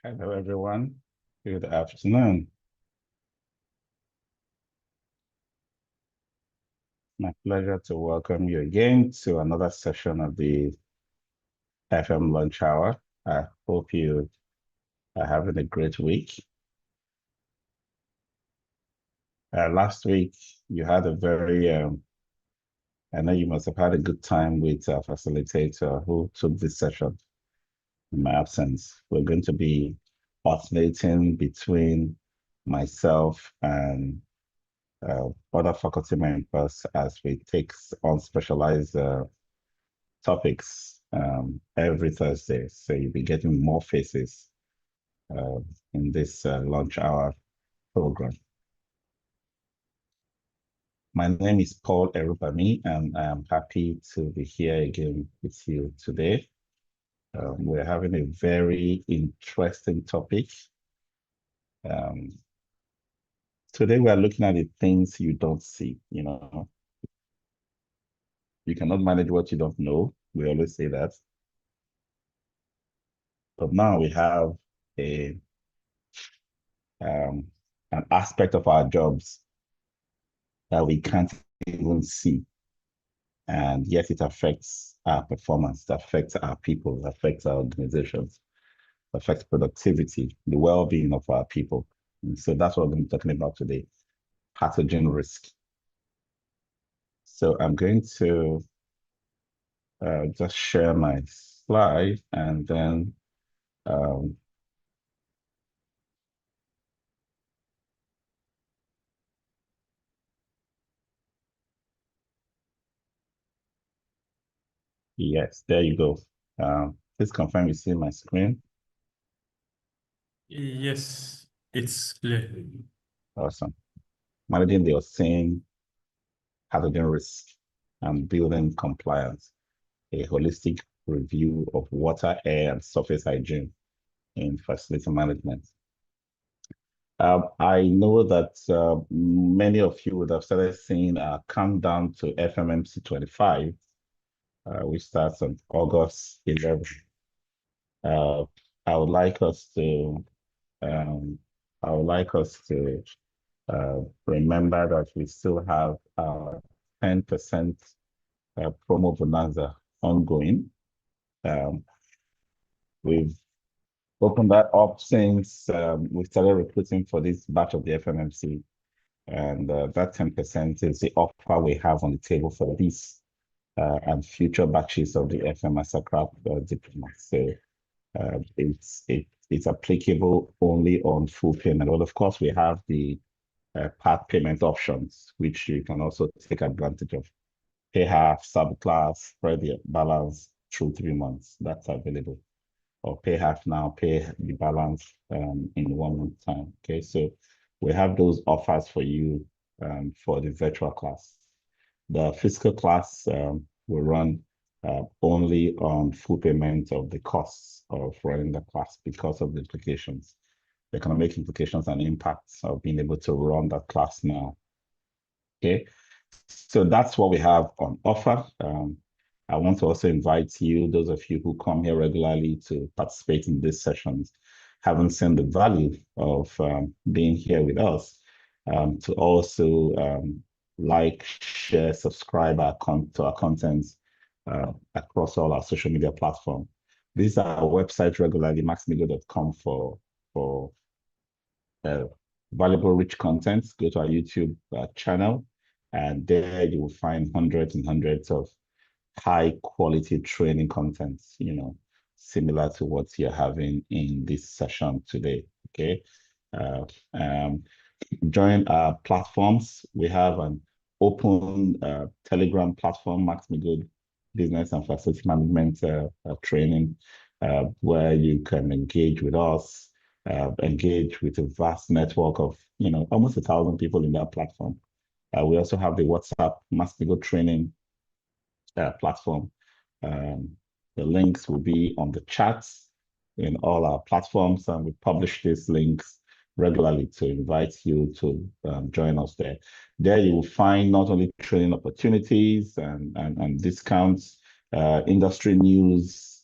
Hello, everyone. Good afternoon. My pleasure to welcome you again to another session of the FM Lunch Hour. I hope you are having a great week. Last week, you had a I know you must have had a good time with a facilitator who took this session in my absence. We're going to be alternating between myself and other faculty members as we take on specialized topics every Thursday. So you'll be getting more faces uh, in this lunch hour program. My name is Paul Erubami, and I am happy to be here again with you today. We're having a very interesting topic. Today we are looking at the things you don't see. You cannot manage what you don't know. We always say that. But now we have a an aspect of our jobs that we can't even see. And yet it affects our performance, it affects our people, it affects our organizations, it affects productivity, the well-being of our people. And so that's what I'm talking about today, pathogen risk. So I'm going to just share my slide and then yes, there you go. Please confirm you see my screen. Yes, it's clear. Awesome. Managing the same pathogen risk and building compliance, a holistic review of water, air, and surface hygiene in facility management. I know that many of you would have started seeing a countdown to FMMC 25, which starts on August 11th. I would like us to um, remember that we still have 10% promo bonanza ongoing. We've opened that up since we started recruiting for this batch of the FMMC. And that 10% is the offer we have on the table for this and future batches of the FM Mastercraft diploma. So it's applicable only on full payment. Well, of course, we have the part payment options, which you can also take advantage of. Pay half, subclass, spread the balance through 3 months. That's available. Or pay half now, pay the balance in 1 month time. Okay, so we have those offers for you for the virtual class. The physical class will run only on full payment of the costs of running the class because of the implications, the economic implications and impacts of being able to run that class now. Okay, so that's what we have on offer. I want to also invite you, those of you who come here regularly to participate in these sessions, haven't seen the value of being here with us, to also like, share, subscribe to our contents across all our social media platforms. Visit our website regularly, Max-Migold.com for valuable, rich content. Go to our YouTube channel, and there you will find hundreds and hundreds of high quality training content, similar to what you're having in this session today. Okay. Join our platforms. We have an open Telegram platform, Max-Migold Business and Facility Management training, where you can engage with us, engage with a vast network of, almost 1,000 people in that platform. We also have the WhatsApp Max-Migold training platform. The links will be on the chats in all our platforms, and we publish these links regularly to invite you to join us there. There you will find not only training opportunities and discounts, industry news,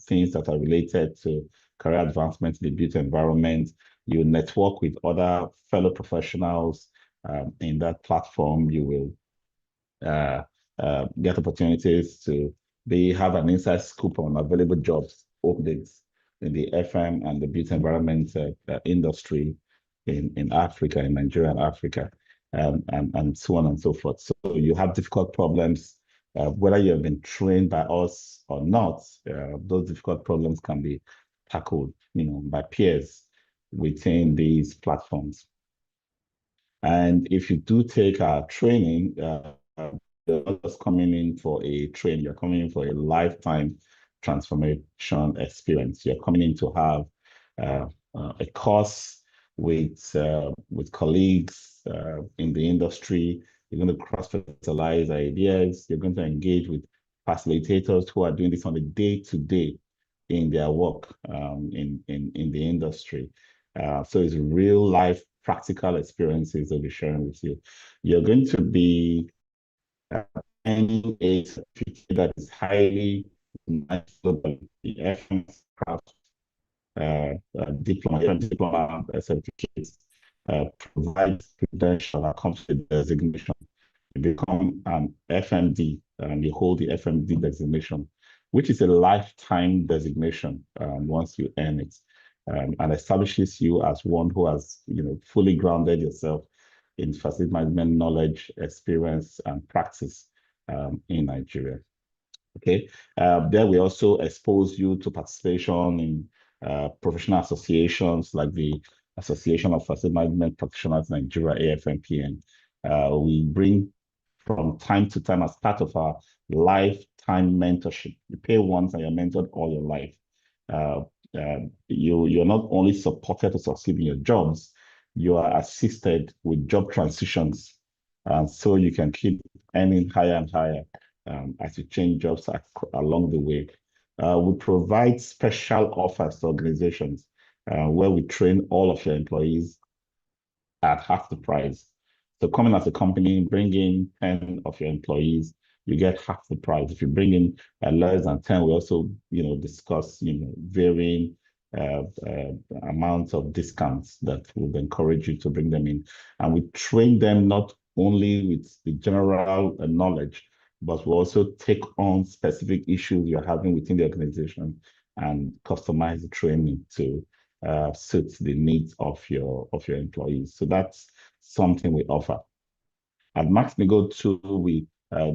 things that are related to career advancement in the built environment. You network with other fellow professionals in that platform. You will get opportunities to have an inside scoop on available jobs updates in the FM and the built environment industry in Africa, in Nigeria and Africa, and so on and so forth. So you have difficult problems, whether you have been trained by us or not, those difficult problems can be tackled, by peers within these platforms. And if you do take our training, you're not just coming in for a training, you're coming in for a lifetime transformation experience. You're coming in to have a course with colleagues in the industry. You're going to cross-fertilize ideas. You're going to engage with facilitators who are doing this on a day-to-day in their work in the industry. So it's real life practical experiences I'll be sharing with you. You're going to be earning a certificate that is highly global, the FMS craft diploma certificates provides credential that comes with designation. You become an FMD and you hold the FMD designation, which is a lifetime designation once you earn it, and establishes you as one who has, fully grounded yourself in facility management knowledge, experience, and practice in Nigeria. Okay, there we also expose you to participation in professional associations like the Association of Facility Management Practitioners Nigeria, AFMPN. We bring from time to time as part of our lifetime mentorship. You pay once and you're mentored all your life. You're not only supported to succeed in your jobs, you are assisted with job transitions. So you can keep earning higher and higher as you change jobs along the way. We provide special offers to organizations where we train all of your employees at half the price. So coming as a company, bring in 10 of your employees, you get half the price. If you bring in less than 10, we also, discuss, varying amounts of discounts that would encourage you to bring them in. And we train them not only with the general knowledge, but we also take on specific issues you're having within the organization and customize the training to suit the needs of your employees. So that's something we offer. At Max-Migold too, we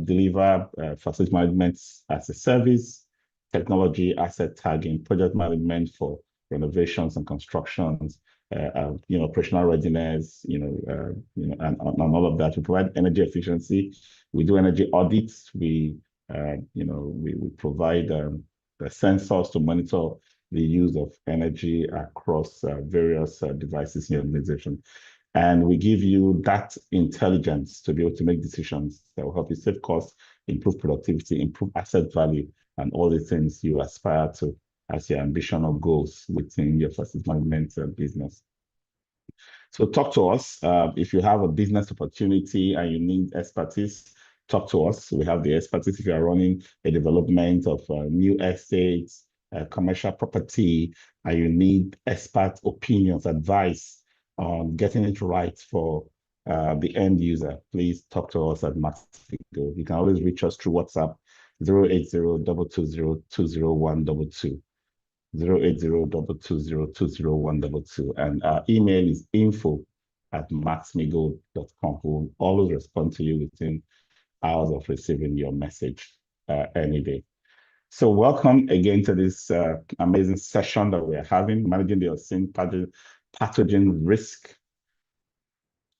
deliver facility management as a service, technology, asset tagging, project management for renovations and constructions, operational readiness, and all of that. We provide energy efficiency. We do energy audits. We provide the sensors to monitor the use of energy across various devices in your organization. And we give you that intelligence to be able to make decisions that will help you save costs, improve productivity, improve asset value, and all the things you aspire to as your ambition or goals within your facility management business. So talk to us. If you have a business opportunity and you need expertise, talk to us. We have the expertise if you are running a development of new estates, commercial property, and you need expert opinions, advice on getting it right for the end user. Please talk to us at Max-Migold. You can always reach us through WhatsApp 080-220-20122. 080-220-20122. And our email is info@maxmigold.com. We'll always respond to you within hours of receiving your message any day. So welcome again to this amazing session that we're having, managing the unseen pathogen risk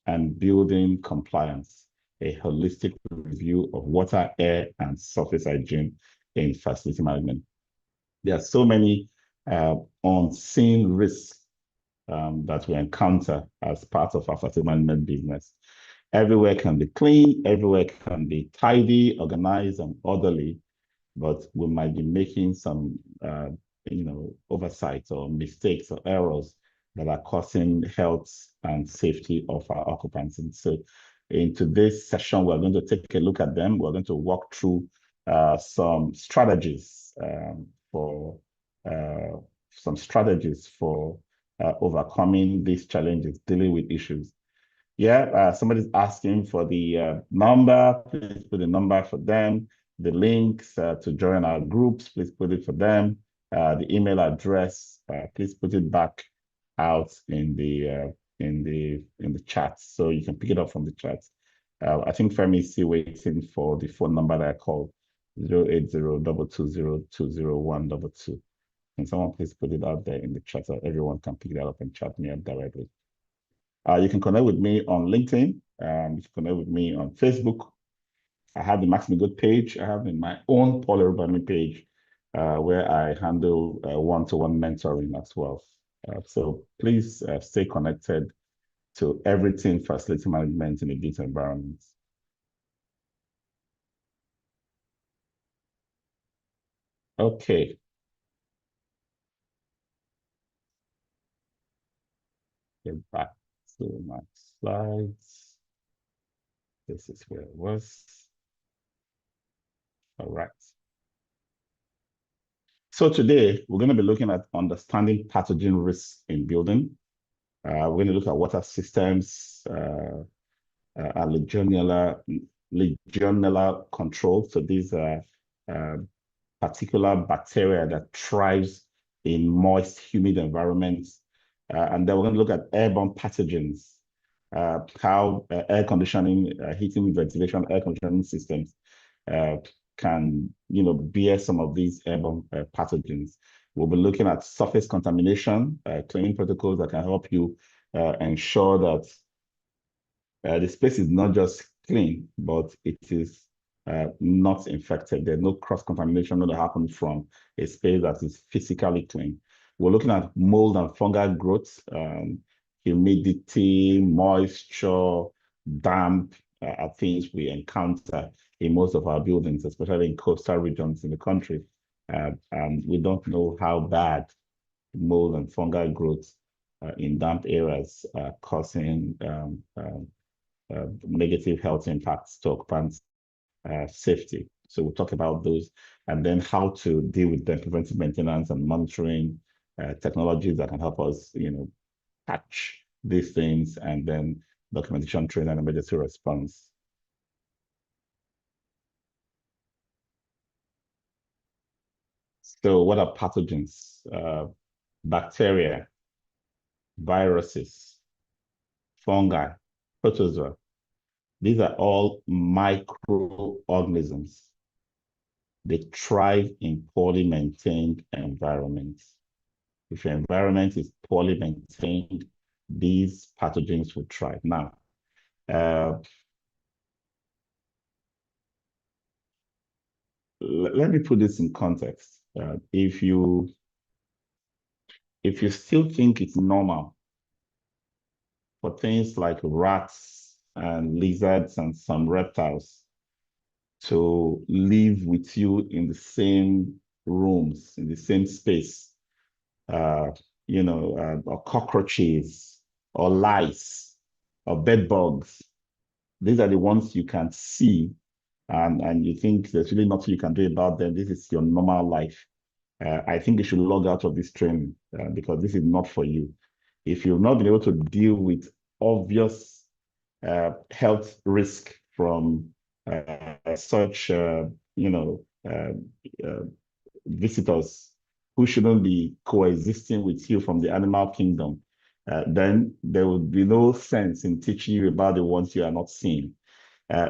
and building compliance, a holistic review of water, air, and surface hygiene in facility management. There are so many unseen risks that we encounter as part of our facility management business. Everywhere can be clean, everywhere can be tidy, organized, and orderly, but we might be making some, oversights or mistakes or errors that are causing health and safety of our occupants. And so in today's session, we're going to take a look at them. We're going to walk through some strategies for some strategies for overcoming these challenges, dealing with issues. Yeah, somebody's asking for the number. Please put the number for them. The links to join our groups, please put it for them. The email address, please put it back out in the chat, so you can pick it up from the chat. I think Femi is still waiting for the phone number that I called, 080-220-20122. Can someone please put it out there in the chat so everyone can pick that up and chat me up directly? You can connect with me on LinkedIn. You can connect with me on Facebook. I have the Max-Migold page. I have my own Paul Erubami page where I handle one-to-one mentoring as well. So please stay connected to everything facility management in a built environment. Okay. Get back to my slides. This is where it was. All right. So today, we're going to be looking at understanding pathogen risks in building. We're going to look at water systems, Legionella control. So these are particular bacteria that thrives in moist, humid environments. And then we're going to look at airborne pathogens, how air conditioning, heating, ventilation, air conditioning systems can, bear some of these airborne pathogens. We'll be looking at surface contamination, cleaning protocols that can help you ensure that the space is not just clean, but it is not infected. There's no cross-contamination that happens from a space that is physically clean. We're looking at mold and fungal growth, humidity, moisture, damp are things we encounter in most of our buildings, especially in coastal regions in the country. And we don't know how bad mold and fungal growth in damp areas are causing negative health impacts to occupants' safety. So we'll talk about those, and then how to deal with them, preventive maintenance and monitoring, technologies that can help us, catch these things, and then documentation, training, and emergency response. So what are pathogens? Bacteria, viruses, fungi, protozoa. These are all microorganisms. They thrive in poorly maintained environments. If your environment is poorly maintained, these pathogens will thrive. Now, let me put this in context. If you still think it's normal for things like rats and lizards and some reptiles to live with you in the same rooms, in the same space, or cockroaches, or lice, or bed bugs. These are the ones you can see, and you think there's really nothing you can do about them. This is your normal life. I think you should log out of this training because this is not for you. If you've not been able to deal with obvious health risk from such, visitors who shouldn't be coexisting with you from the animal kingdom, then there would be no sense in teaching you about the ones you are not seeing.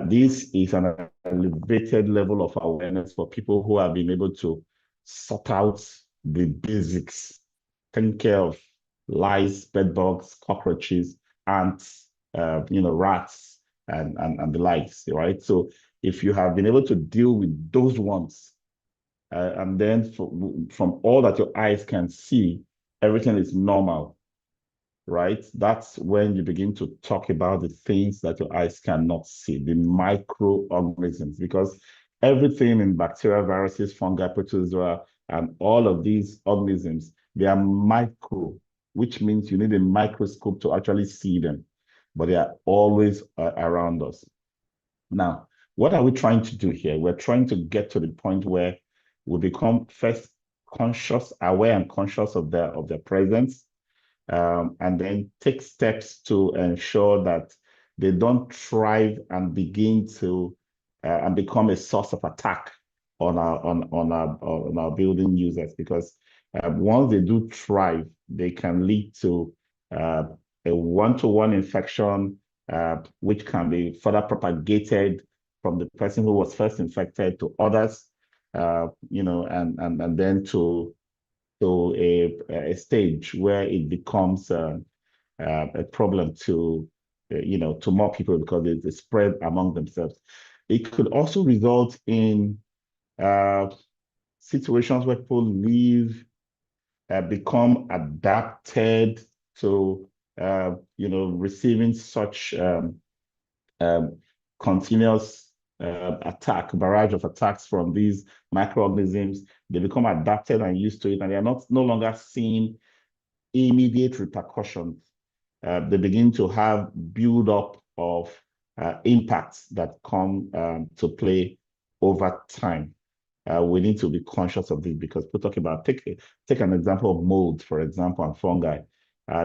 This is an elevated level of awareness for people who have been able to sort out the basics, taking care of lice, bedbugs, cockroaches, ants, rats, and the likes, right? So if you have been able to deal with those ones, and then from all that your eyes can see, everything is normal, right? That's when you begin to talk about the things that your eyes cannot see, the microorganisms, because everything in bacteria, viruses, fungi, protozoa, and all of these organisms, they are micro, which means you need a microscope to actually see them, but they are always around us. Now, what are we trying to do here? We're trying to get to the point where we become first aware and conscious of their presence, and then take steps to ensure that they don't thrive and begin to and become a source of attack on our building users. Because once they do thrive, they can lead to a one-to-one infection, which can be further propagated from the person who was first infected to others, and then to a stage where it becomes a problem to more people because it's spread among themselves. It could also result in situations where people become adapted to receiving such continuous barrage of attacks from these microorganisms. They become adapted and used to it, and they are no longer seeing immediate repercussions. They begin to have build up of impacts that come to play over time. We need to be conscious of this because we're talking about, take an example of mold, for example, and fungi.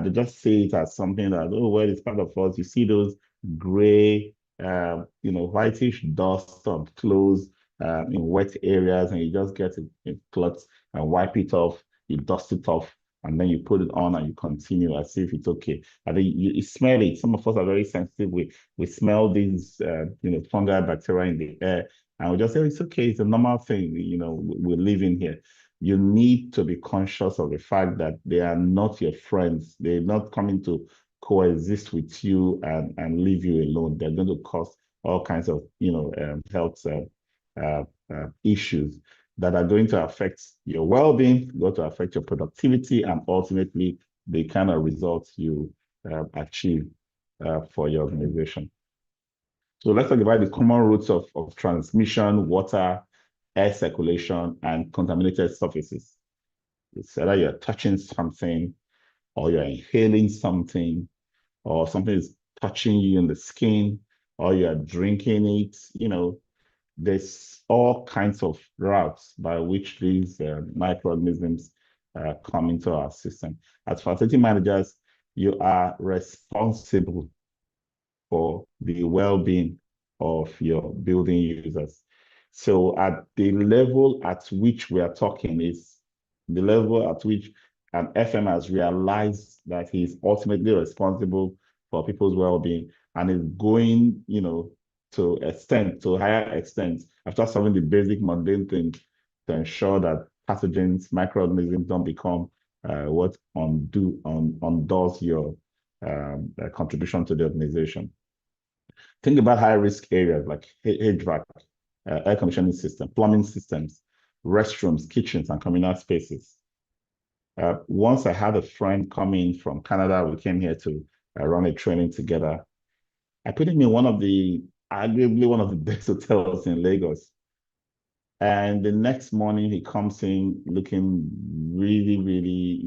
They just see it as something that, oh, well, it's part of us. You see those gray, whitish dust on clothes in wet areas, and you just get it clots and wipe it off, you dust it off, and then you put it on and you continue as if it's okay. And then you smell it. Some of us are very sensitive. We smell these, fungi, bacteria in the air, and we just say, it's okay, it's a normal thing, we're living here. You need to be conscious of the fact that they are not your friends. They're not coming to coexist with you and leave you alone. They're going to cause all kinds of, health issues that are going to affect your well-being, going to affect your productivity, and ultimately the kind of results you achieve for your organization. So let's talk about the common routes of transmission: water, air circulation, and contaminated surfaces. It's either you're touching something, or you're inhaling something, or something is touching you in the skin, or you're drinking it. There's all kinds of routes by which these microorganisms come into our system. As facility managers, you are responsible for the well-being of your building users. So at the level at which we are talking is the level at which an FM has realized that he is ultimately responsible for people's well-being and is going, to higher extent, after solving the basic mundane things to ensure that pathogens, microorganisms don't become what undoes your contribution to the organization. Think about high-risk areas like HVAC, air conditioning system, plumbing systems, restrooms, kitchens, and communal spaces. Once I had a friend come in from Canada, we came here to run a training together. I put him in arguably one of the best hotels in Lagos. And the next morning he comes in looking really, really,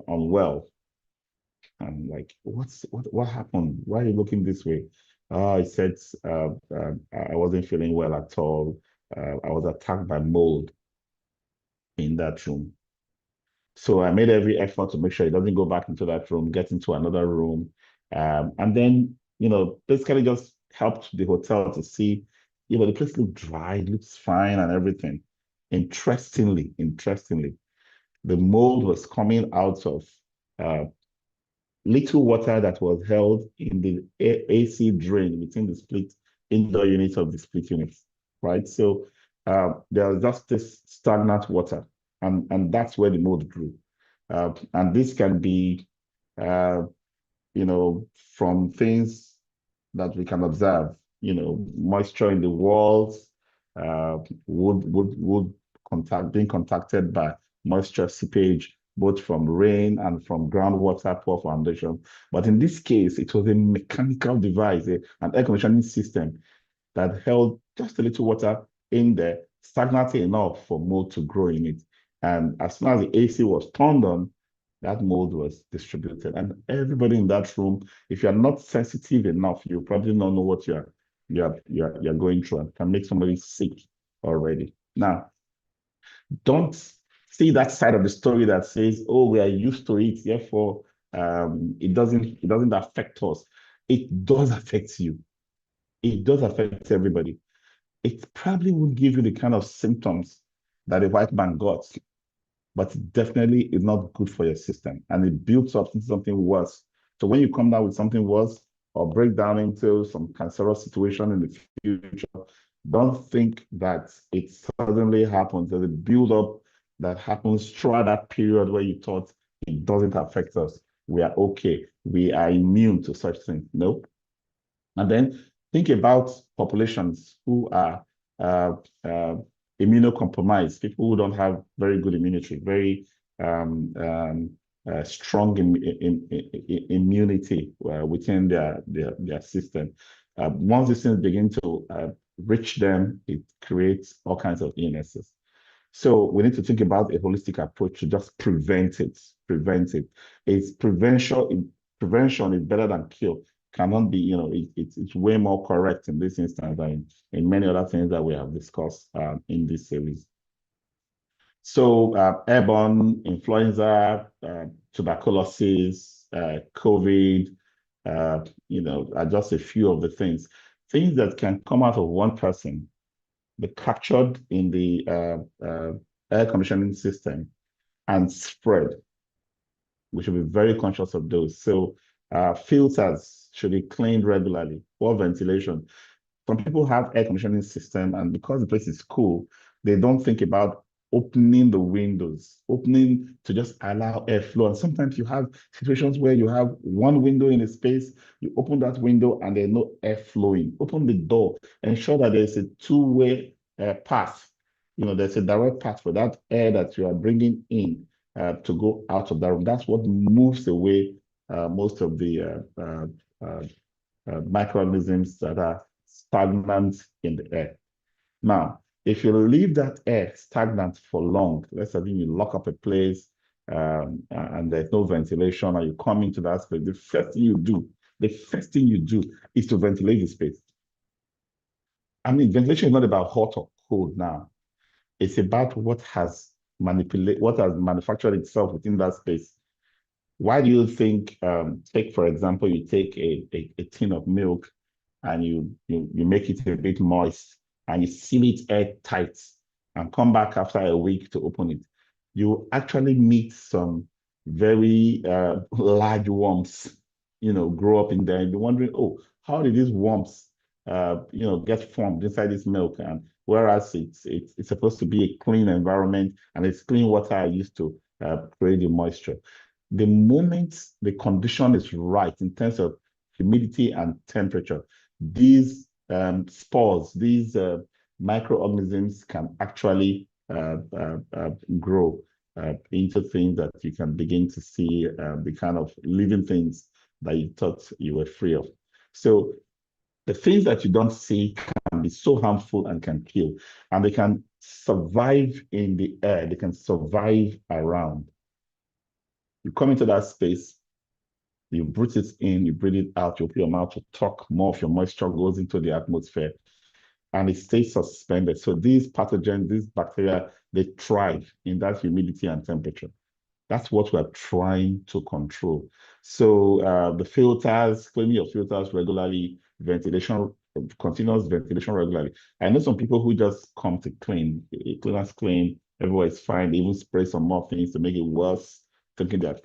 unwell. I'm like, what happened? Why are you looking this way? He said, I wasn't feeling well at all. I was attacked by mold in that room. So I made every effort to make sure he doesn't go back into that room, get into another room. And then, basically just helped the hotel to see, the place looked dry, it looks fine and everything. Interestingly, the mold was coming out of little water that was held in the AC drain between the split indoor units of the split units, right? So there was just this stagnant water, and that's where the mold grew. And this can be, from things that we can observe, moisture in the walls, wood being contacted by moisture seepage, both from rain and from groundwater, poor foundation. But in this case, it was a mechanical device, an air conditioning system that held just a little water in there, stagnant enough for mold to grow in it. And as soon as the AC was turned on, that mold was distributed. And everybody in that room, if you're not sensitive enough, you probably don't know what you're going through, and can make somebody sick already. Now, Don't see that side of the story that says, "Oh, we are used to it, therefore it doesn't affect us." It does affect you. It does affect everybody. It probably won't give you the kind of symptoms that a white man got, but it definitely is not good for your system, and it builds up into something worse. So when you come down with something worse or break down into some cancerous situation in the future, don't think that it suddenly happens. There's a build-up that happens throughout that period where you thought it doesn't affect us. We are okay. We are immune to such things. Nope. And then think about populations who are uh, uh, immunocompromised, people who don't have very good immunity, very strong immunity within their system. Once these things begin to reach them, it creates all kinds of illnesses. So we need to think about a holistic approach to just prevent it. Prevent it. It's prevention. Prevention is better than cure. Cannot be, it's way more correct in this instance than in many other things that we have discussed in this series. So airborne influenza, tuberculosis, COVID, are just a few of the things that can come out of one person, be captured in the air conditioning system and spread. We should be very conscious of those. So filters should be cleaned regularly, or ventilation. Some people have air conditioning system, and because the place is cool, they don't think about opening the windows, opening to just allow airflow. And sometimes you have situations where you have one window in a space, you open that window and there's no air flowing. Open the door, ensure that there's a two-way path. There's a direct path for that air that you are bringing in to go out of that room. That's what moves away most of the microorganisms that are stagnant in the air. Now, if you leave that air stagnant for long, let's assume you lock up a place and there's no ventilation, and you come into that space, the first thing you do is to ventilate the space. I mean, ventilation is not about hot or cold now. It's about what has manufactured itself within that space. Why do you think, take for example, you take a tin of milk and you make it a bit moist and you seal it airtight and come back after a week to open it, you actually meet some very large worms, grow up in there, and you're wondering, oh, how did these worms, get formed inside this milk? And whereas it's supposed to be a clean environment and it's clean water I used to create the moisture. The moment the condition is right in terms of humidity and temperature, these spores, these microorganisms can actually grow into things that you can begin to see the kind of living things that you thought you were free of. So the things that you don't see can be so harmful and can kill, and they can survive in the air, they can survive around. You come into that space, you breathe it in, you breathe it out, you open your mouth to talk, more of your moisture goes into the atmosphere and it stays suspended. So these pathogens, these bacteria, they thrive in that humidity and temperature. That's what we're trying to control. So the filters, cleaning your filters regularly, ventilation, continuous ventilation regularly. I know some people who just come to clean, cleaners clean, everywhere is fine, they even spray some more things to make it worse, thinking they're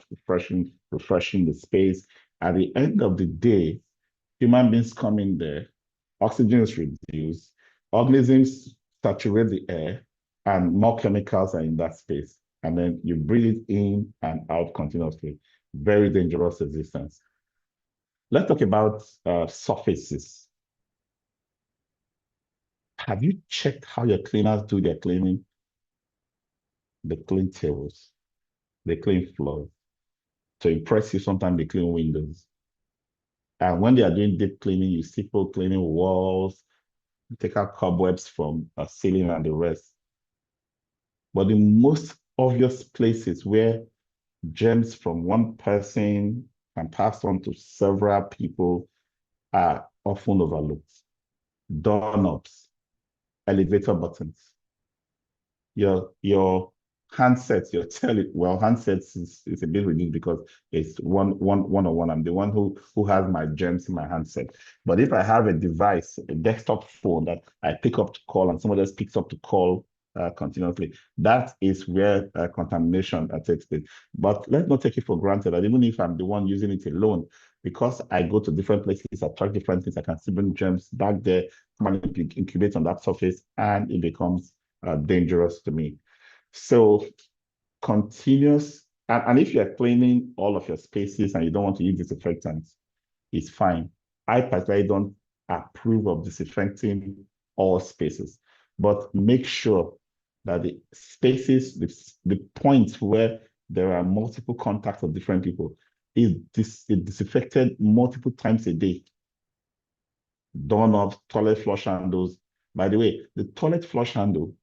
refreshing the space. At the end of the day, human beings come in there, oxygen is reduced, organisms saturate the air, and more chemicals are in that space. And then you breathe it in and out continuously. Very dangerous existence. Let's talk about surfaces. Have you checked how your cleaners do their cleaning? They clean tables, they clean floors. To impress you, sometimes they clean windows. And when they are doing deep cleaning, you see people cleaning walls, take out cobwebs from a ceiling and the rest. But the most obvious places where germs from one person can pass on to several people are often overlooked. Doorknobs, elevator buttons, your handsets, your well, handsets is a bit ridiculous because it's one on one. I'm the one who has my germs in my handset. But if I have a device, a desktop phone that I pick up to call and somebody else picks up to call continuously, that is where contamination takes place. But let's not take it for granted that even if I'm the one using it alone, because I go to different places, I try different things, I can still bring germs back there, come and incubate on that surface, and it becomes dangerous to me. So continuous, and if you're cleaning all of your spaces and you don't want to use disinfectants, it's fine. I personally don't approve of disinfecting all spaces, but make sure that the spaces, the points where there are multiple contacts of different people is disinfected multiple times a day. Doorknobs, toilet flush handles. By the way, the toilet flush handle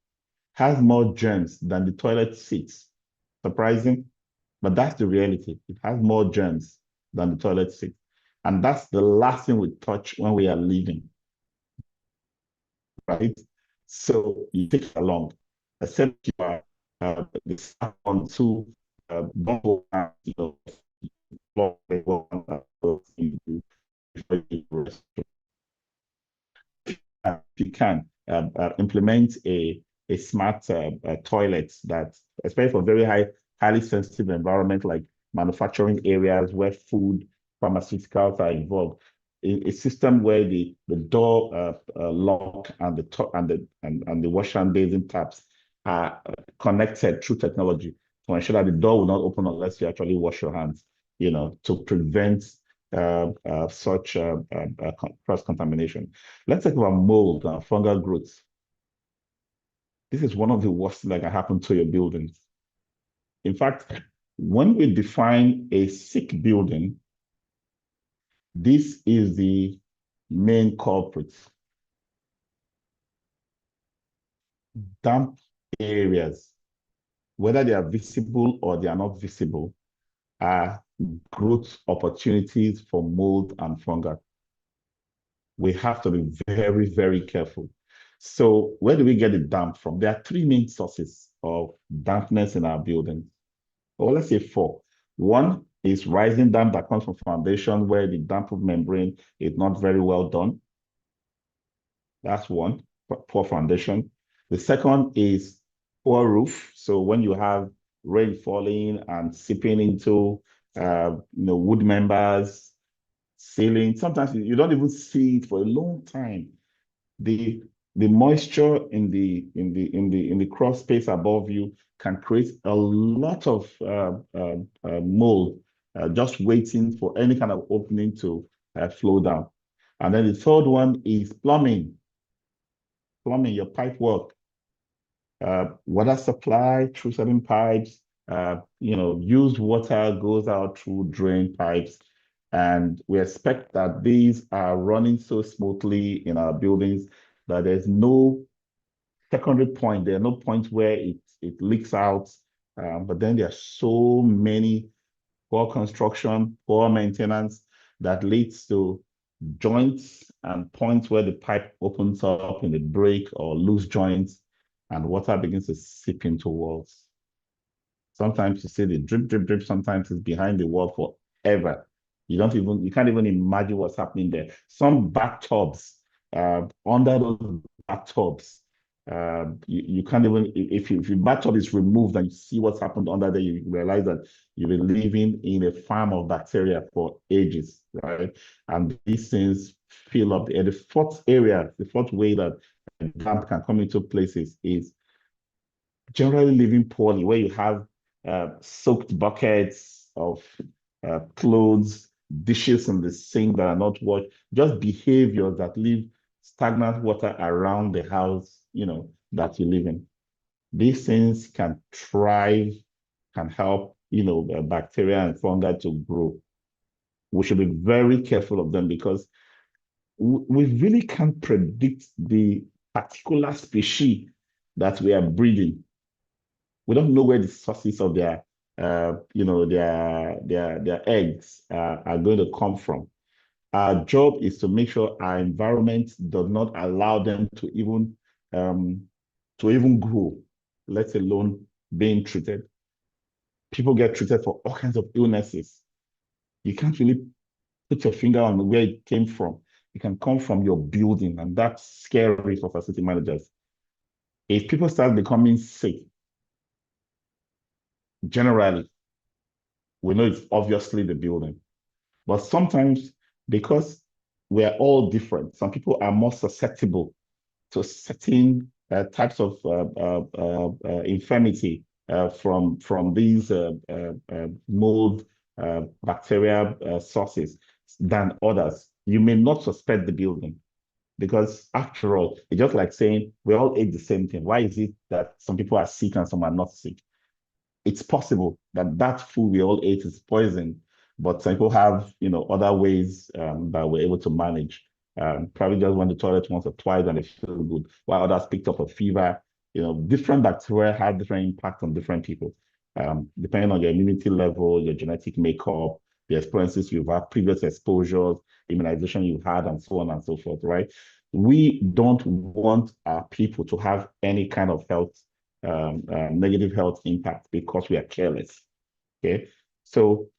has more germs than the toilet seats. Surprising, but that's the reality. It has more germs than the toilet seat. And that's the last thing we touch when we are leaving, right? So you take it along, except you are the staff on two, don't go down, floor, if you can implement a smart toilet that, especially for very highly sensitive environment like manufacturing areas where food, pharmaceuticals are involved, a system where the door lock and the top and the wash and basin taps are connected through technology to ensure that the door will not open unless you actually wash your hands, to prevent such cross-contamination. Let's talk about mold and fungal growth. This is one of the worst things that can happen to your buildings. In fact, when we define a sick building, this is the main culprit. Damp areas, whether they are visible or they are not visible, are growth opportunities for mold and fungal. We have to be very, very careful. So where do we get the damp from? There are three main sources of dampness in our buildings. Or let's say four. One is rising damp that comes from foundation where the damp-proof membrane is not very well done. That's one, poor foundation. The second is poor roof. So when you have rain falling and seeping into wood members, ceiling, sometimes you don't even see it for a long time. The moisture in the cross space above you can create a lot of mold just waiting for any kind of opening to flow down. And then the third one is plumbing, your pipe work, water supply through certain pipes, used water goes out through drain pipes. And we expect that these are running so smoothly in our buildings that there's no secondary point. There are no points where it leaks out. But then there are so many poor construction, poor maintenance that leads to joints and points where the pipe opens up in a break or loose joints and water begins to seep into walls. Sometimes you see the drip, drip, drip. Sometimes it's behind the wall forever. You can't even imagine what's happening there. Some bathtubs, under those bathtubs, you can't even, if your bathtub is removed and you see what's happened under there, you realize that you've been living in a farm of bacteria for ages, right? And these things fill up. The fourth way that damp can come into places is generally living poorly, where you have soaked buckets of clothes, dishes in the sink that are not washed, just behaviors that leave stagnant water around the house, that you live in. These things can thrive, can help, bacteria and fungi to grow. We should be very careful of them because we really can't predict the particular species that we are breeding. We don't know where the sources of their eggs are going to come from. Our job is to make sure our environment does not allow them to even grow. let alone being treated. People get treated for all kinds of illnesses. You can't really put your finger on where it came from. It can come from your building, and that's scary for facility managers. If people start becoming sick, generally, we know it's obviously the building. But sometimes, because we're all different, some people are more susceptible to certain types of infirmity from these mold bacteria sources than others. You may not suspect the building because, after all, it's just like saying we all ate the same thing. Why is it that some people are sick and some are not sick? It's possible that that food we all ate is poison, but some people have, other ways that we're able to manage. Probably just went to the toilet once or twice and they feel good, while others picked up a fever. Different bacteria have different impact on different people, depending on your immunity level, your genetic makeup, the experiences you've had, previous exposures, immunization you've had, and so on and so forth, right? We don't want our people to have any kind of health negative health impact because we are careless. Okay, so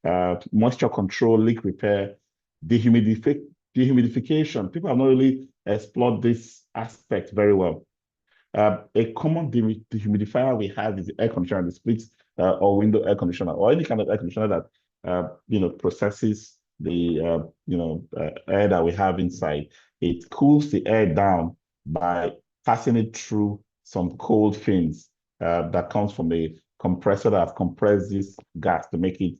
moisture control, leak repair, dehumidification. People have not really explored this aspect very well. A common dehumidifier we have is the air conditioner, the split or window air conditioner, or any kind of air conditioner that processes the air that we have inside. It cools the air down by passing it through some cold fins that comes from the compressor that has compressed this gas to make it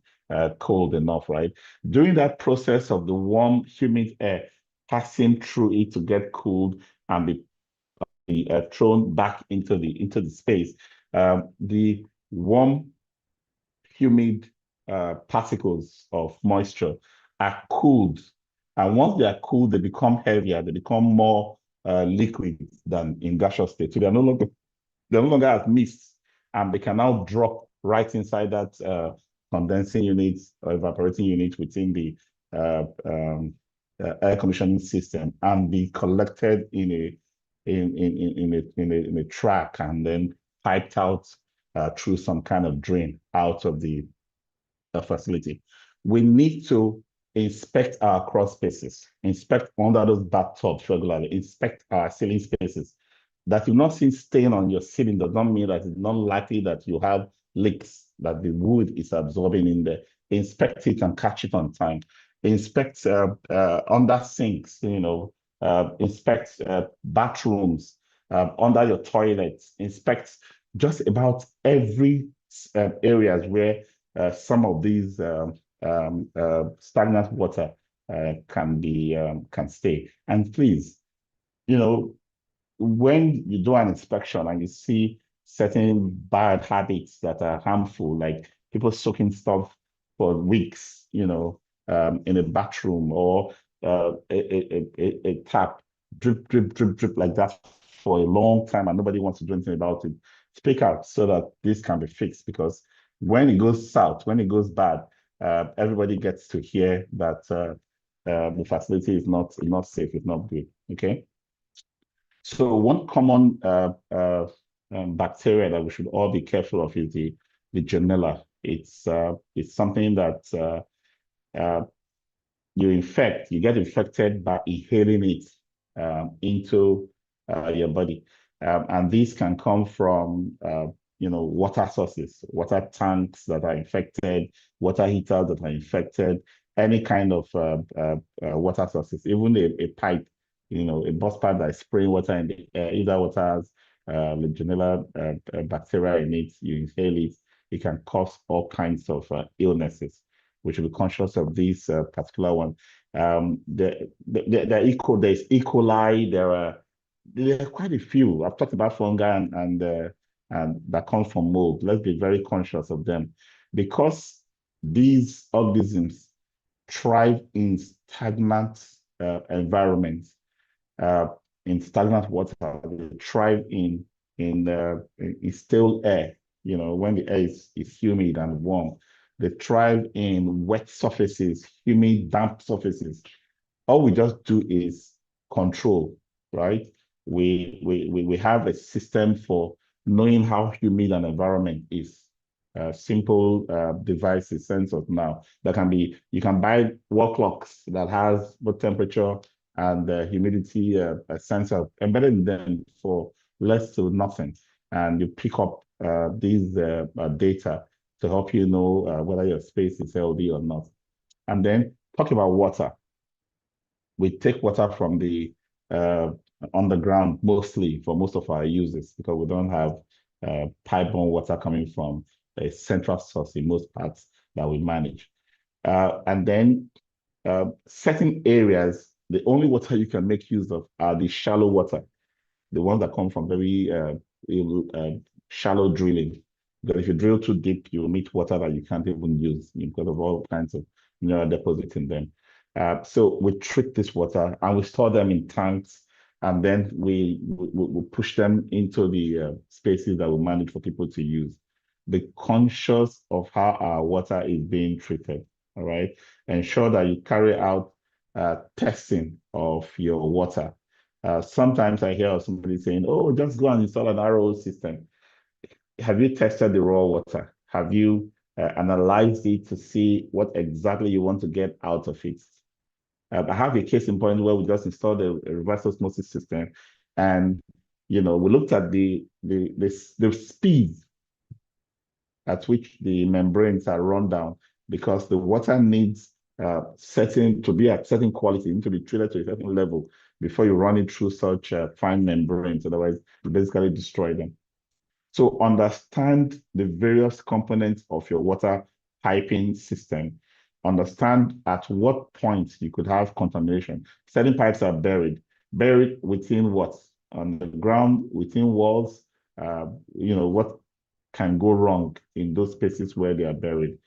cold enough, right? During that process of the warm, humid air passing through it to get cooled and be thrown back into the space, the warm, humid particles of moisture are cooled. And once they are cooled, they become heavier, they become more liquid than in gaseous state. So they're no longer as mist, and they can now drop right inside that condensing unit or evaporating unit within the air conditioning system and be collected in a track and then piped out through some kind of drain out of the facility. We need to inspect our crawl spaces, inspect under those bathtubs regularly, inspect our ceiling spaces. That you've not seen stain on your ceiling does not mean that it's not likely that you have leaks that the wood is absorbing in there. Inspect it and catch it on time. Inspect under sinks, inspect bathrooms, under your toilets. Inspect just about every areas where some of these stagnant water can stay. And please, when you do an inspection and you see certain bad habits that are harmful, like people soaking stuff for weeks, in a bathroom or a tap, drip, drip, drip, drip like that for a long time and nobody wants to do anything about it, speak out so that this can be fixed. Because when it goes south, when it goes bad, everybody gets to hear that the facility is not safe, it's not good. Okay. So one common bacteria that we should all be careful of is the Legionella. It's something that you get infected by inhaling it into your body. And these can come from water sources, water tanks that are infected, water heaters that are infected, any kind of water sources, even a pipe, a bus pipe that is spraying water in the air. If that water has Legionella bacteria in it, you inhale it, it can cause all kinds of illnesses. We should be conscious of this particular one. There's E. coli. There are quite a few. I've talked about fungi and that come from mold. Let's be very conscious of them, because these organisms thrive in stagnant environments, in stagnant water. They thrive in stale air. When the air is humid and warm. They thrive in wet surfaces, humid, damp surfaces. All we just do is control, right? We have a system for knowing how humid an environment is. Simple devices, sensors now that can be, you can buy wall clocks that has both temperature and humidity sensor embedded in them for less to nothing. And you pick up these data to help you know whether your space is healthy or not. And then talk about water. We take water from the uh, underground mostly for most of our uses because we don't have pipe-borne water coming from a central source in most parts that we manage. And then certain areas, the only water you can make use of are the shallow water, the ones that come from very shallow drilling. Because if you drill too deep, you meet water that you can't even use because of all kinds of mineral deposits in them. So we treat this water and we store them in tanks, and then we push them into the spaces that we manage for people to use. Be conscious of how our water is being treated. All right. Ensure that you carry out testing of your water. Sometimes I hear somebody saying, "Oh, just go and install an RO system." Have you tested the raw water? Have you analyzed it to see what exactly you want to get out of it? I have a case in point where we just installed a reverse osmosis system, and we looked at the speed at which the membranes are run down because the water needs to be at certain quality, need to be treated to a certain level before you run it through such fine membranes. Otherwise, you basically destroy them. So understand the various components of your water piping system. Understand at what point you could have contamination. Certain pipes are buried within what? On the ground, within walls. What can go wrong in those spaces where they are buried.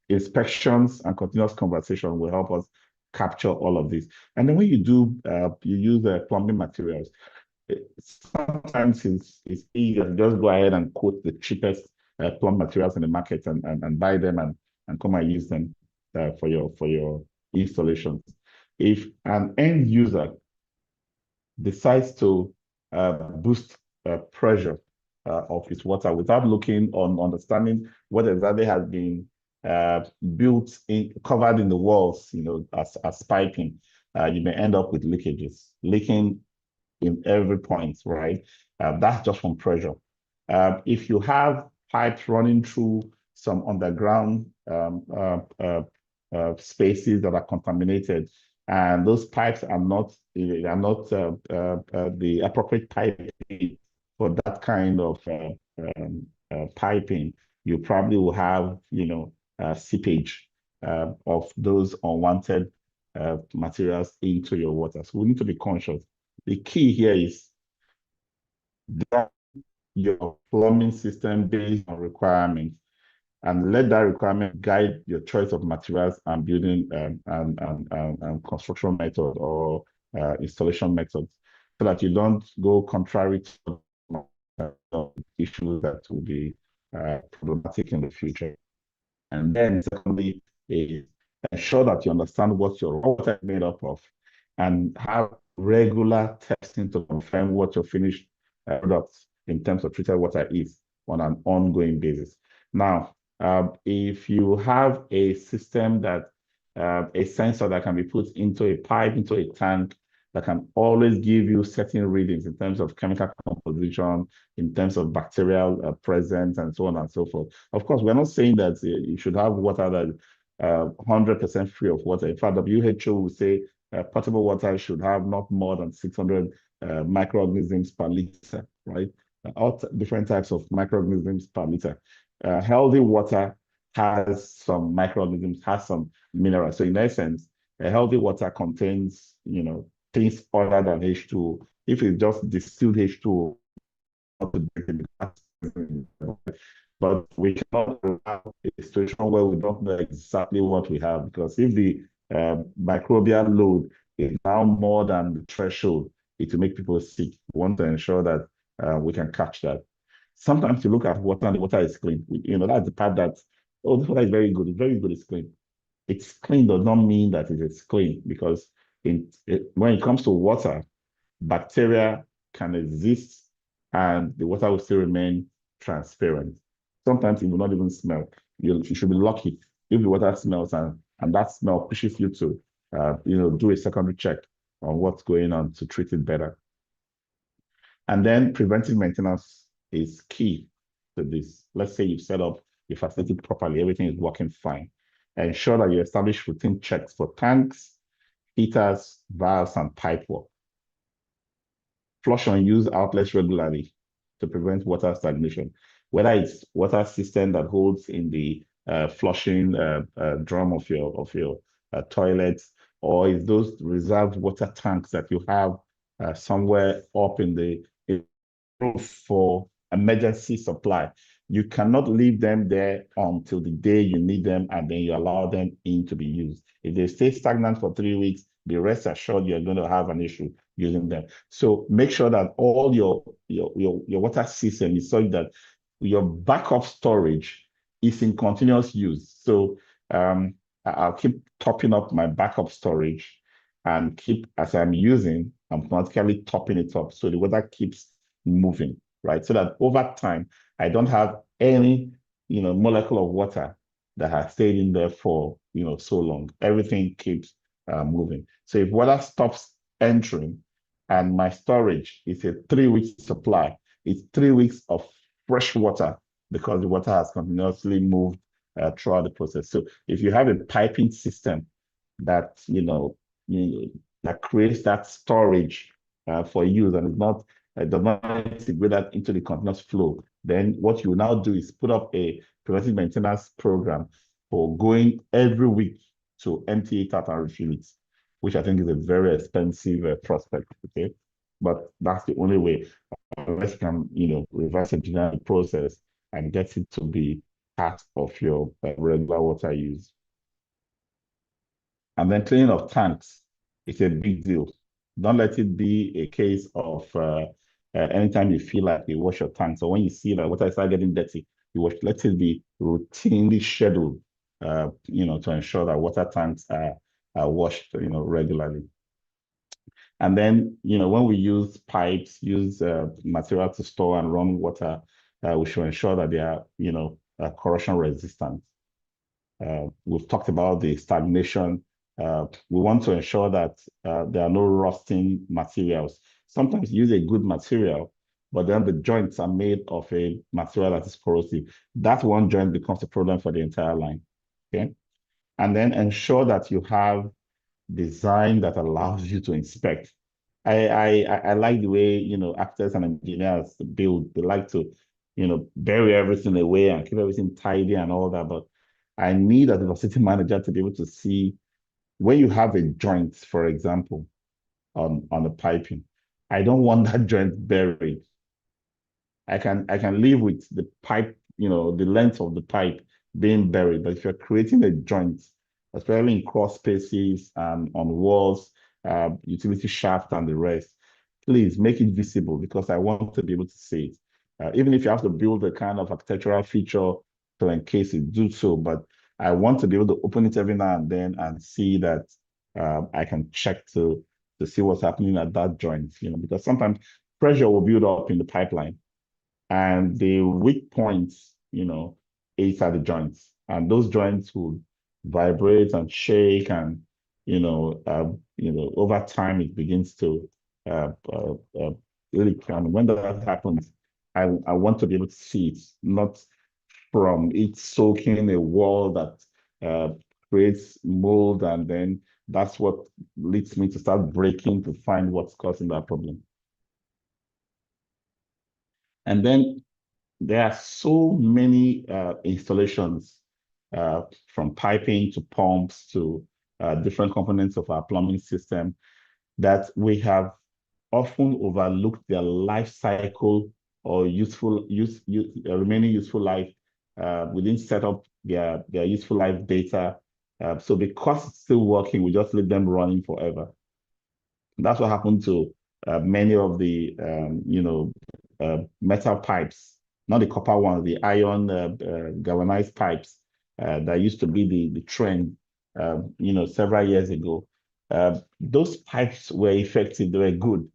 Inspections and continuous conversation will help us capture all of this. And then when you do, you use plumbing materials. Sometimes it's easier to just go ahead and quote the cheapest plumb materials in the market and buy them and come and use them for your installations. If an end user decides to boost pressure of its water without looking on understanding what exactly has been built in, covered in the walls, as piping, you may end up with leakages, leaking in every point, right? That's just from pressure. If you have pipes running through some underground spaces that are contaminated, and those pipes are not the appropriate piping for that kind of piping, you probably will have seepage of those unwanted materials into your water. So we need to be conscious. The key here is that your plumbing system based on requirements, and let that requirement guide your choice of materials and building and construction method or installation methods, so that you don't go contrary to issues that will be problematic in the future. And then secondly is ensure that you understand what your raw water is made up of and have regular testing to confirm what your finished products in terms of treated water is on an ongoing basis. Now, if you have a system that a sensor that can be put into a pipe, into a tank, that can always give you certain readings in terms of chemical composition, in terms of bacterial presence, and so on and so forth. Of course, we're not saying that you should have water that 100% free of water. In fact, WHO will say potable water should have not more than 600 microorganisms per liter, right? All different types of microorganisms per liter. Healthy water has some microorganisms, has some minerals. So in essence, a healthy water contains, things other than H2O. If it's just distilled H2O, but we cannot have a situation where we don't know exactly what we have, because if the microbial load is now more than the threshold, it will make people sick. We want to ensure that we can catch that. Sometimes you look at water and the water is clean. That's the part that, oh, this water is very good. It's very good, it's clean. It's clean does not mean that it is clean, because when it comes to water, bacteria can exist and the water will still remain transparent. Sometimes it will not even smell. You should be lucky if the water smells and that smell pushes you to do a secondary check on what's going on to treat it better. And then preventive maintenance is key to this. Let's say you've set up your facility properly, everything is working fine. Ensure that you establish routine checks for tanks, heaters, valves, and pipe work. Flush unused outlets regularly to prevent water stagnation, whether it's water system that holds in the flushing drum of your toilets, or is those reserved water tanks that you have somewhere up in the for emergency supply. You cannot leave them there until the day you need them, and then you allow them in to be used. If they stay stagnant for 3 weeks, be rest assured you're going to have an issue using them. So make sure that all your water system is such that your backup storage is in continuous use. So I'll keep topping up my backup storage and keep, as I'm using, I'm automatically topping it up so the water keeps moving, right? So that over time, I don't have any, molecule of water that has stayed in there for, so long. Everything keeps moving. So if water stops entering and my storage is a 3-week supply, it's 3 weeks of fresh water because the water has continuously moved throughout the process. So if you have a piping system that, that creates that storage for use and it's not does not integrate that into the continuous flow, then what you now do is put up a preventive maintenance program for going every week to empty it out and refill it, which I think is a very expensive prospect. Okay, but that's the only way. Unless you can, reverse engineer the process and get it to be part of your regular water use. And then cleaning of tanks is a big deal. Don't let it be a case of anytime you feel like you wash your tanks or when you see that water start getting dirty, you wash. Let it be routinely scheduled, to ensure that water tanks are washed, regularly. And then, when we use pipes, use material to store and run water, we should ensure that they are, corrosion resistant. We've talked about the stagnation. We want to ensure that there are no rusting materials. Sometimes you use a good material, but then the joints are made of a material that is corrosive. That one joint becomes a problem for the entire line. Okay. And then ensure that you have design that allows you to inspect. I like the way, architects and engineers build. They like to, bury everything away and keep everything tidy and all that. But I need as a facility manager to be able to see when you have a joint, for example, on the piping. I don't want that joint buried. I can live with the pipe, the length of the pipe being buried. But if you're creating a joint, especially in cross spaces and on walls, utility shaft and the rest, please make it visible because I want to be able to see it. Even if you have to build a kind of architectural feature to encase it, do so. But I want to be able to open it every now and then and see that I can check to see what's happening at that joint, because sometimes pressure will build up in the pipeline and the weak points, is at the joints. And those joints will vibrate and shake and, over time it begins to really come. When that happens, I want to be able to see it, not from it soaking a wall that creates mold, and then that's what leads me to start breaking to find what's causing that problem. And then there are so many installations from piping to pumps to different components of our plumbing system that we have often overlooked their life cycle or remaining useful life. We didn't set up their useful life data. So because it's still working, we just leave them running forever. That's what happened to many of the metal pipes, not the copper ones, the iron galvanized pipes that used to be the trend, several years ago. Those pipes were effective; they were good.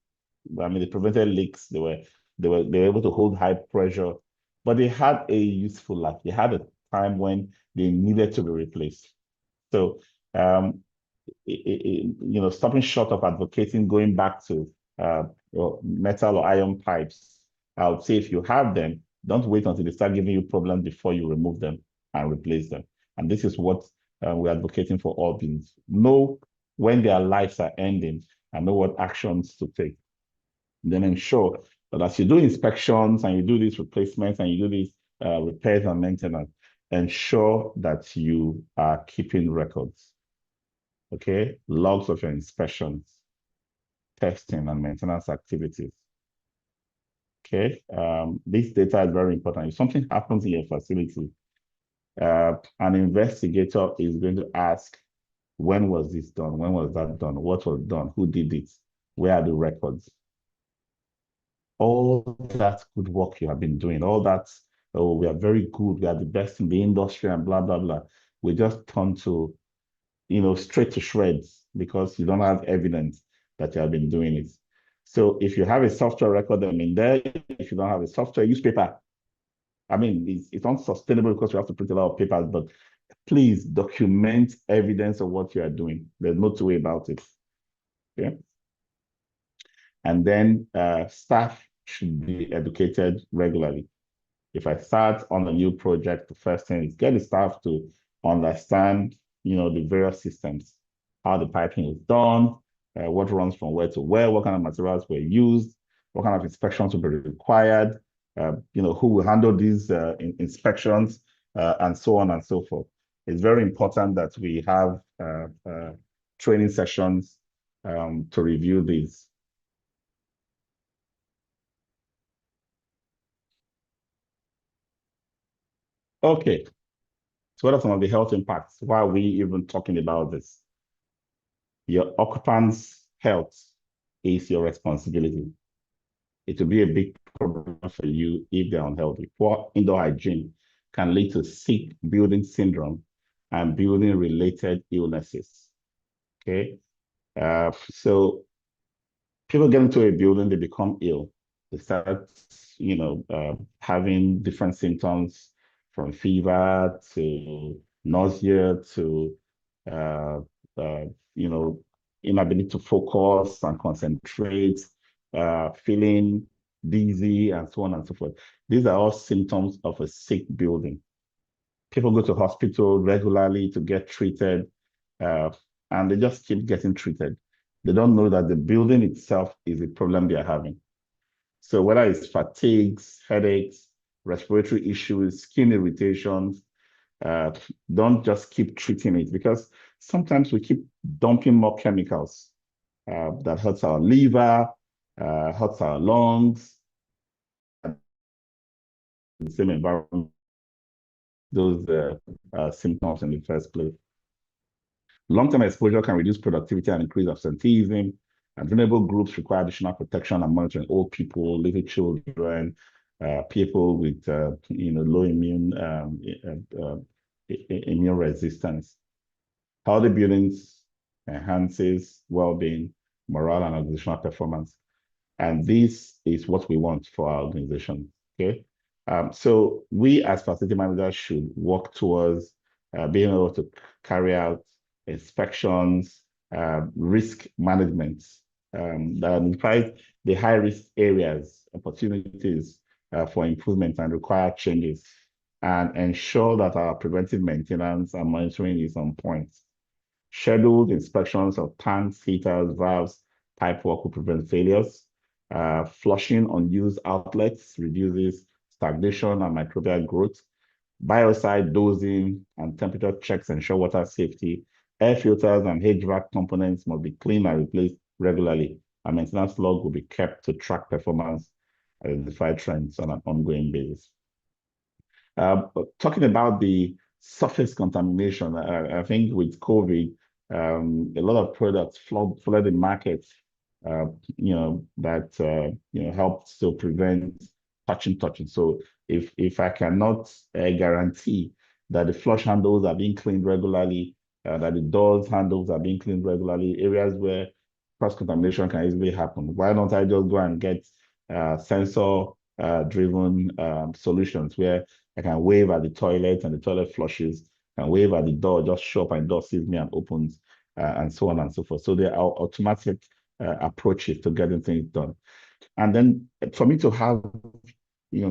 I mean, they prevented leaks. They were able to hold high pressure, but they had a useful life. They had a time when they needed to be replaced. So, stopping short of advocating going back to metal or iron pipes, I would say if you have them, don't wait until they start giving you problems before you remove them and replace them. And this is what we're advocating for all beings. Know when their lives are ending and know what actions to take. Then ensure that as you do inspections and you do these replacements and you do these repairs and maintenance, ensure that you are keeping records. Okay, logs of your inspections, testing, and maintenance activities. Okay, this data is very important. If something happens in your facility, an investigator is going to ask, when was this done? When was that done? What was done? Who did it? Where are the records? All that good work you have been doing, all that, oh, we are very good, we are the best in the industry and blah, blah, blah. We just turn to, straight to shreds because you don't have evidence that you have been doing it. So if you have a software record, there. If you don't have a software, use paper. I mean, it's unsustainable because you have to print a lot of papers, but please document evidence of what you are doing. There's no two way about it. Okay. And then staff should be educated regularly. If I start on a new project, the first thing is get the staff to understand, the various systems, how the piping is done, what runs from where to where, what kind of materials were used, what kind of inspections will be required, who will handle these inspections, and so on and so forth. It's very important that we have training sessions to review these. Okay, so what are some of the health impacts? Why are we even talking about this? Your occupants' health is your responsibility. It will be a big problem for you if they're unhealthy. Poor indoor hygiene can lead to sick building syndrome and building-related illnesses. Okay, so people get into a building, they become ill. They start, having different symptoms from fever to nausea to, uh, uh, inability to focus and concentrate, feeling dizzy, and so on and so forth. These are all symptoms of a sick building. People go to hospital regularly to get treated, and they just keep getting treated. They don't know that the building itself is a problem they are having. So whether it's fatigues, headaches, respiratory issues, skin irritations, don't just keep treating it because sometimes we keep dumping more chemicals that hurts our liver, hurts our lungs, the same environment, those symptoms in the first place. Long-term exposure can reduce productivity and increase absenteeism. And vulnerable groups require additional protection and monitoring. Old people, little children, people with low immune resistance. Healthy buildings enhances well-being, morale, and organizational performance. And this is what we want for our organization. Okay. So we as facility managers should work towards being able to carry out inspections, risk management that identifies the high-risk areas, opportunities for improvement and required changes, and ensure that our preventive maintenance and monitoring is on point. Scheduled inspections of tanks, heaters, valves, pipe work will prevent failures. Flushing unused outlets reduces stagnation and microbial growth. Biocide dosing and temperature checks ensure water safety. Air filters and HVAC components must be cleaned and replaced regularly. A maintenance log will be kept to track performance and identify trends on an ongoing basis. Talking about the surface contamination, I think with COVID, a lot of products flooded the market, that helped to prevent touching. So if I cannot guarantee that the flush handles are being cleaned regularly, that the doors handles are being cleaned regularly, areas where cross contamination can easily happen, why don't I just go and get sensor driven solutions where I can wave at the toilet and the toilet flushes, and wave at the door, just show up and the door sees me and opens, and so on and so forth. So there are automatic approaches to getting things done. And then for me to have,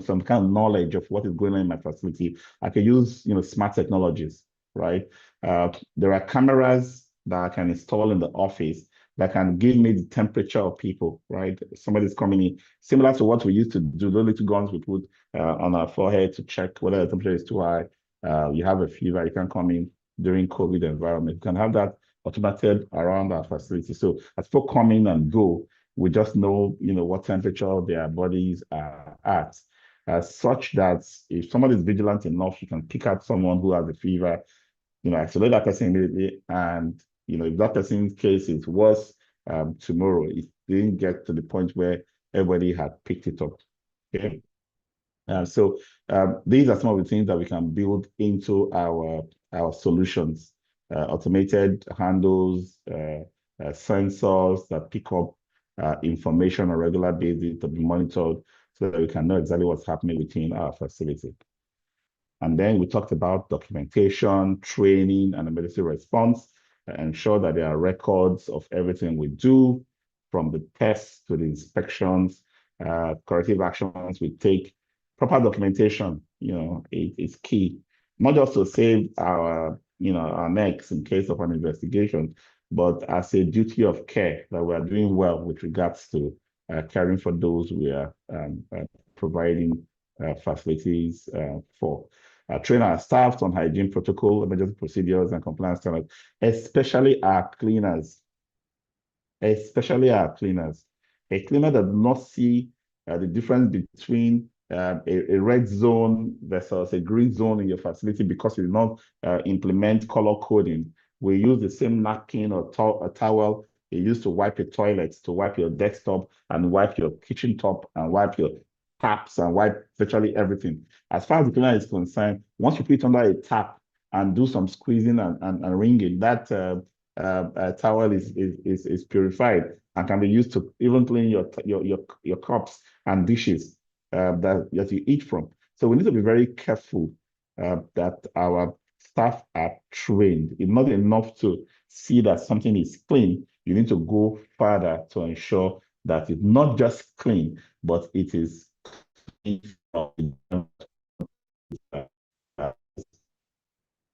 some kind of knowledge of what is going on in my facility, I can use, smart technologies, right? There are cameras that I can install in the office that can give me the temperature of people, right? Somebody's coming in, similar to what we used to do, the little guns we put on our forehead to check whether the temperature is too high. You have a fever, you can come in during COVID environment. You can have that automated around our facility. So as people come in and go, we just know, what temperature their bodies are at, such that if somebody is vigilant enough, you can pick out someone who has a fever, isolate that person immediately. And, if that person's case is worse tomorrow, it didn't get to the point where everybody had picked it up. Okay. So these are some of the things that we can build into our solutions. Automated handles, sensors that pick up information on a regular basis to be monitored so that we can know exactly what's happening within our facility. And then we talked about documentation, training, and emergency response, ensure that there are records of everything we do, from the tests to the inspections, corrective actions we take. Proper documentation, is key, not just to save our necks in case of an investigation, but as a duty of care that we are doing well with regards to caring for those we are providing facilities for. Train our staff on hygiene protocol, emergency procedures, and compliance standards, especially our cleaners. Especially our cleaners. A cleaner that does not see the difference between a red zone versus a green zone in your facility because you did not implement color coding. We use the same napkin or a towel you use to wipe your toilets, to wipe your desktop, and wipe your kitchen top, and wipe your taps, and wipe virtually everything. As far as the cleaner is concerned, once you put it under a tap and do some squeezing and wringing, that towel is purified and can be used to even clean your cups and dishes that you eat from. So we need to be very careful that our staff are trained. It's not enough to see that something is clean. You need to go further to ensure that it's not just clean, but it is clean.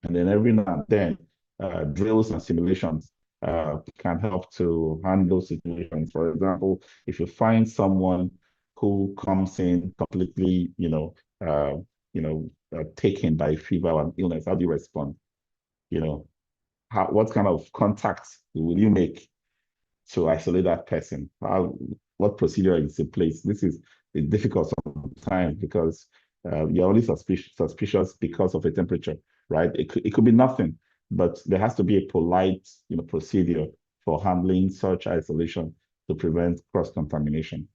And then every now and then, drills and simulations can help to handle situations. For example, if you find someone who comes in completely, taken by fever or illness, how do you respond? What kind of contacts will you make to isolate that person? What procedure is in place? This is difficult sometimes because you're only suspicious because of a temperature, right? It could be nothing, but there has to be a polite, procedure for handling such isolation to prevent cross-contamination.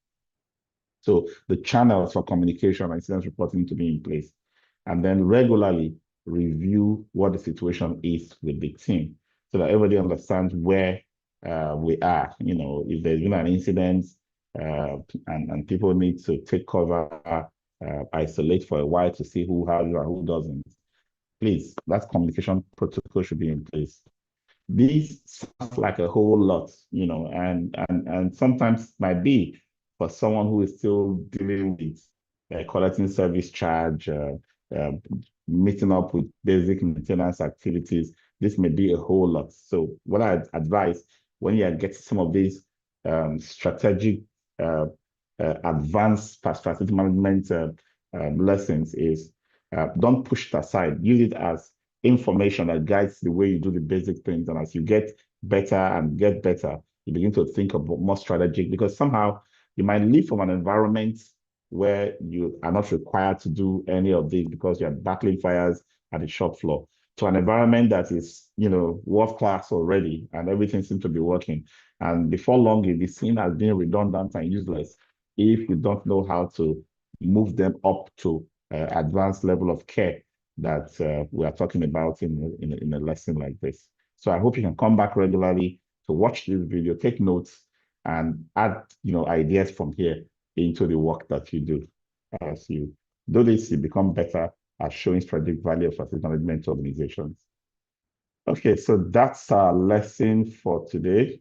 So the channels for communication and incident reporting to be in place, and then regularly review what the situation is with the team so that everybody understands where we are. If there's been an incident and people need to take cover, isolate for a while to see who has and who doesn't. Please, that communication protocol should be in place. This sounds like a whole lot, and sometimes might be for someone who is still dealing with collecting service charge, meeting up with basic maintenance activities. This may be a whole lot. So what I advise when you get some of these strategic advanced facility management lessons is don't push it aside. Use it as information that guides the way you do the basic things. And as you get better and get better, you begin to think about more strategic, because somehow you might live from an environment where you are not required to do any of this because you're battling fires at the shop floor, to an environment that is, world class already and everything seems to be working. And before long, you'll be seen as being redundant and useless if you don't know how to move them up to advanced level of care that we are talking about in a lesson like this. So I hope you can come back regularly to watch this video, take notes, and add ideas from here into the work that you do. As you do this, you become better at showing strategic value of facility management to organizations. Okay, so that's our lesson for today.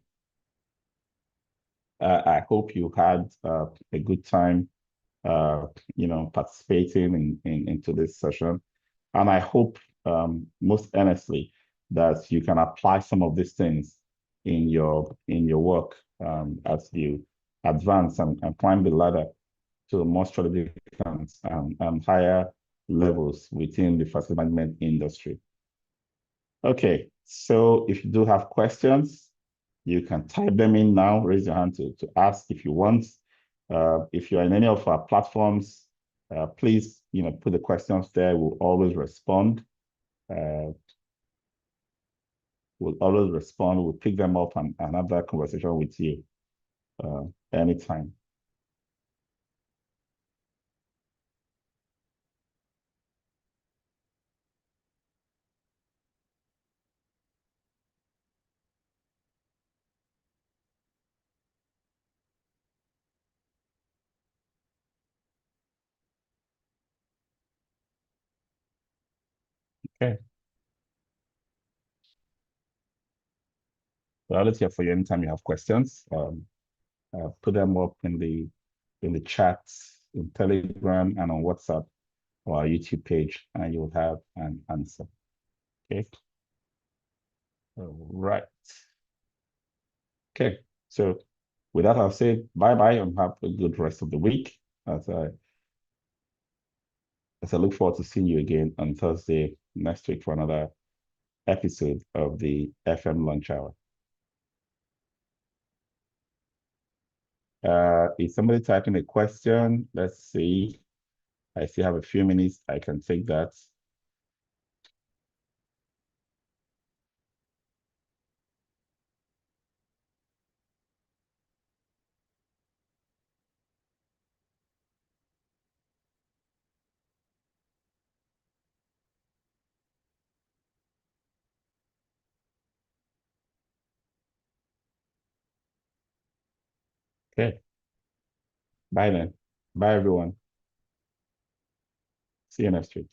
I hope you had a good time, participating into this session. And I hope most earnestly that you can apply some of these things in your work as you advance and climb the ladder to more strategic and higher levels within the facility management industry. Okay, so if you do have questions, you can type them in now, raise your hand to ask if you want. If you're in any of our platforms, please, put the questions there. We'll always respond. We'll pick them up and have that conversation with you anytime. Okay. Well, let's here for you anytime you have questions. Put them up in the chats, in Telegram, and on WhatsApp or our YouTube page, and you'll have an answer. Okay. All right. Okay. So with that, I'll say bye-bye and have a good rest of the week as I look forward to seeing you again on Thursday next week for another episode of the FM Lunch Hour. Is somebody typing a question? Let's see. I still have a few minutes. I can take that. Okay. Bye then. Bye, everyone. See you next week.